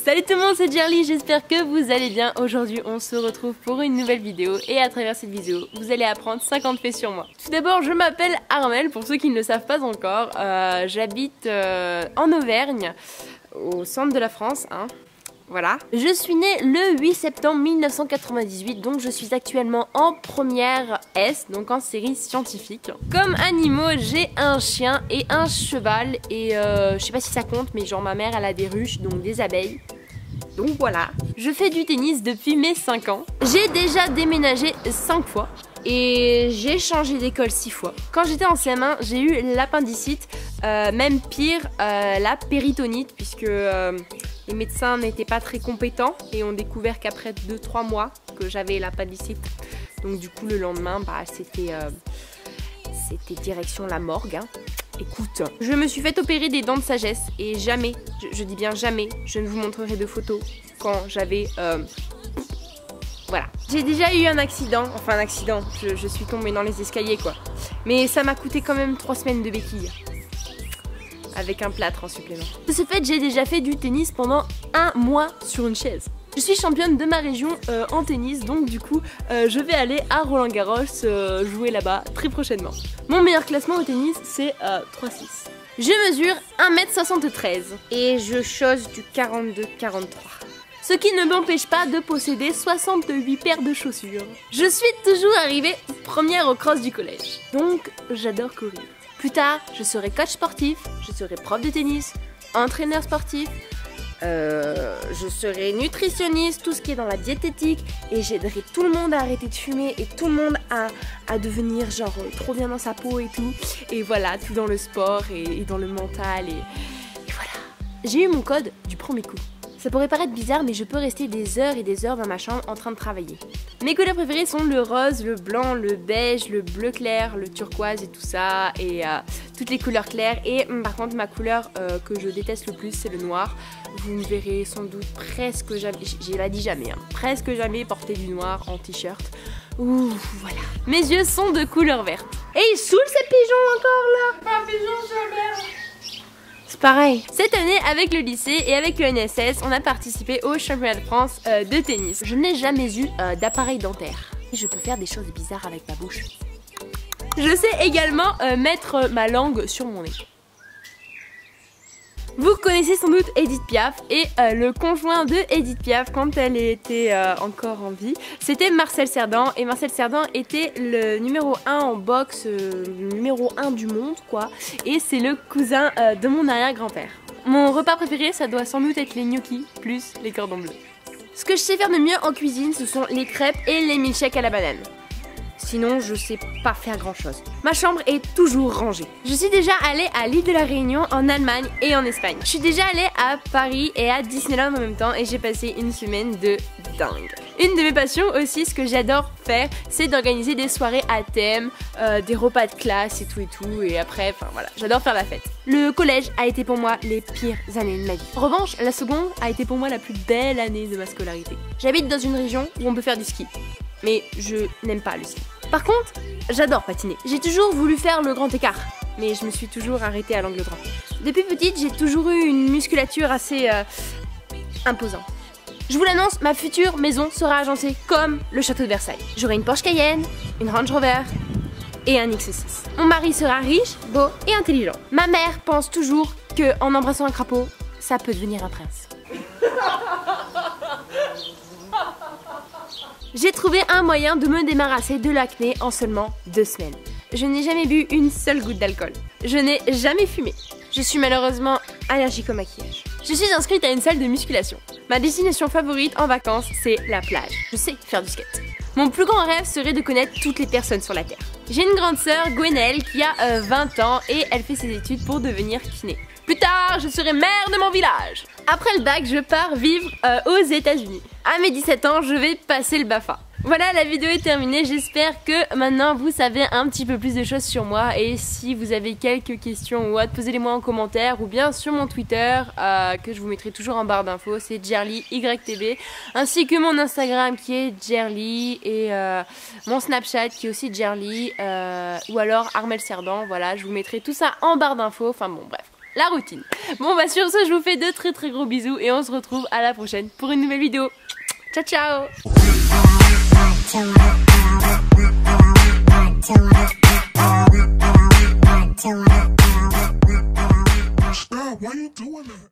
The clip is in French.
Salut tout le monde, c'est Jerly, j'espère que vous allez bien. Aujourd'hui on se retrouve pour une nouvelle vidéo et à travers cette vidéo vous allez apprendre 50 faits sur moi. Tout d'abord je m'appelle Armelle, pour ceux qui ne le savent pas encore. J'habite en Auvergne, au centre de la France, hein. Voilà. Je suis née le 8 septembre 1998, donc je suis actuellement en première S, donc en série scientifique. Comme animaux, j'ai un chien et un cheval, et je sais pas si ça compte, mais genre ma mère elle a des ruches, donc des abeilles. Donc voilà. Je fais du tennis depuis mes 5 ans. J'ai déjà déménagé 5 fois. Et j'ai changé d'école 6 fois. Quand j'étais en CM1, j'ai eu l'appendicite, même pire, la péritonite, puisque les médecins n'étaient pas très compétents et ont découvert qu'après 2-3 mois que j'avais l'appendicite. Donc du coup le lendemain, c'était direction la morgue, hein. Écoute, je me suis fait opérer des dents de sagesse et jamais, je dis bien jamais, je ne vous montrerai de photos quand j'avais... Voilà. J'ai déjà eu un accident, je suis tombée dans les escaliers quoi. Mais ça m'a coûté quand même 3 semaines de béquilles. Avec un plâtre en supplément. De ce fait, j'ai déjà fait du tennis pendant 1 mois sur une chaise. Je suis championne de ma région en tennis, donc du coup, je vais aller à Roland Garros jouer là-bas très prochainement. Mon meilleur classement au tennis, c'est 3,6. Je mesure 1m73 et je chose du 42-43. Ce qui ne m'empêche pas de posséder 68 paires de chaussures. Je suis toujours arrivée première au cross du collège, donc j'adore courir. Plus tard, je serai coach sportif, je serai prof de tennis, entraîneur sportif, je serai nutritionniste, tout ce qui est dans la diététique, et j'aiderai tout le monde à arrêter de fumer et tout le monde à devenir genre trop bien dans sa peau et tout. Et voilà, tout dans le sport et dans le mental et voilà. J'ai eu mon code du premier coup. Ça pourrait paraître bizarre, mais je peux rester des heures et des heures dans ma chambre en train de travailler. Mes couleurs préférées sont le rose, le blanc, le beige, le bleu clair, le turquoise et tout ça, et toutes les couleurs claires. Et par contre, ma couleur que je déteste le plus, c'est le noir. Vous me verrez sans doute presque jamais, j'ai pas dit jamais, hein, presque jamais porter du noir en t-shirt. Ouh, voilà. Mes yeux sont de couleur verte. Et il saoule ces pigeons encore là. C'est pas un pigeon, c'est un verre. C'est pareil. Cette année, avec le lycée et avec le NSS, on a participé au championnat de France de tennis. Je n'ai jamais eu d'appareil dentaire. Et je peux faire des choses bizarres avec ma bouche. Je sais également mettre ma langue sur mon nez. Vous connaissez sans doute Edith Piaf et le conjoint de Edith Piaf quand elle était encore en vie, c'était Marcel Cerdan, et Marcel Cerdan était le numéro 1 en boxe, le numéro 1 du monde quoi, et c'est le cousin de mon arrière-grand-père. Mon repas préféré ça doit sans doute être les gnocchis plus les cordons bleus. Ce que je sais faire de mieux en cuisine ce sont les crêpes et les milkshakes à la banane. Sinon, je sais pas faire grand chose. Ma chambre est toujours rangée. Je suis déjà allée à l'île de la Réunion en Allemagne et en Espagne. Je suis déjà allée à Paris et à Disneyland en même temps et j'ai passé une semaine de dingue. Une de mes passions aussi, ce que j'adore faire, c'est d'organiser des soirées à thème, des repas de classe et tout et après, enfin voilà, j'adore faire la fête. Le collège a été pour moi les pires années de ma vie. En revanche, la seconde a été pour moi la plus belle année de ma scolarité. J'habite dans une région où on peut faire du ski. Mais je n'aime pas le ski. Par contre, j'adore patiner. J'ai toujours voulu faire le grand écart, mais je me suis toujours arrêtée à l'angle droit. Depuis petite, j'ai toujours eu une musculature assez imposante. Je vous l'annonce, ma future maison sera agencée comme le château de Versailles. J'aurai une Porsche Cayenne, une Range Rover et un X6. Mon mari sera riche, beau et intelligent. Ma mère pense toujours qu'en embrassant un crapaud, ça peut devenir un prince. J'ai trouvé un moyen de me débarrasser de l'acné en seulement 2 semaines. Je n'ai jamais bu une seule goutte d'alcool. Je n'ai jamais fumé. Je suis malheureusement allergique au maquillage. Je suis inscrite à une salle de musculation. Ma destination favorite en vacances, c'est la plage. Je sais faire du skate. Mon plus grand rêve serait de connaître toutes les personnes sur la Terre. J'ai une grande sœur, Gwenaëlle, qui a 20 ans et elle fait ses études pour devenir kiné. Plus tard, je serai mère de mon village. Après le bac, je pars vivre aux États-Unis. À mes 17 ans, je vais passer le BAFA. Voilà, la vidéo est terminée. J'espère que maintenant vous savez un petit peu plus de choses sur moi. Et si vous avez quelques questions ou autres, posez-les-moi en commentaire ou bien sur mon Twitter que je vous mettrai toujours en barre d'infos. C'est JerlyYTB, ainsi que mon Instagram qui est Jerly et mon Snapchat qui est aussi Jerly ou alors Armelle Cerdan. Voilà, je vous mettrai tout ça en barre d'infos. Enfin bon, bref. la routine. Bon bah sur ce, je vous fais de très très gros bisous et on se retrouve à la prochaine pour une nouvelle vidéo. Ciao ciao. Stop, why you doing that?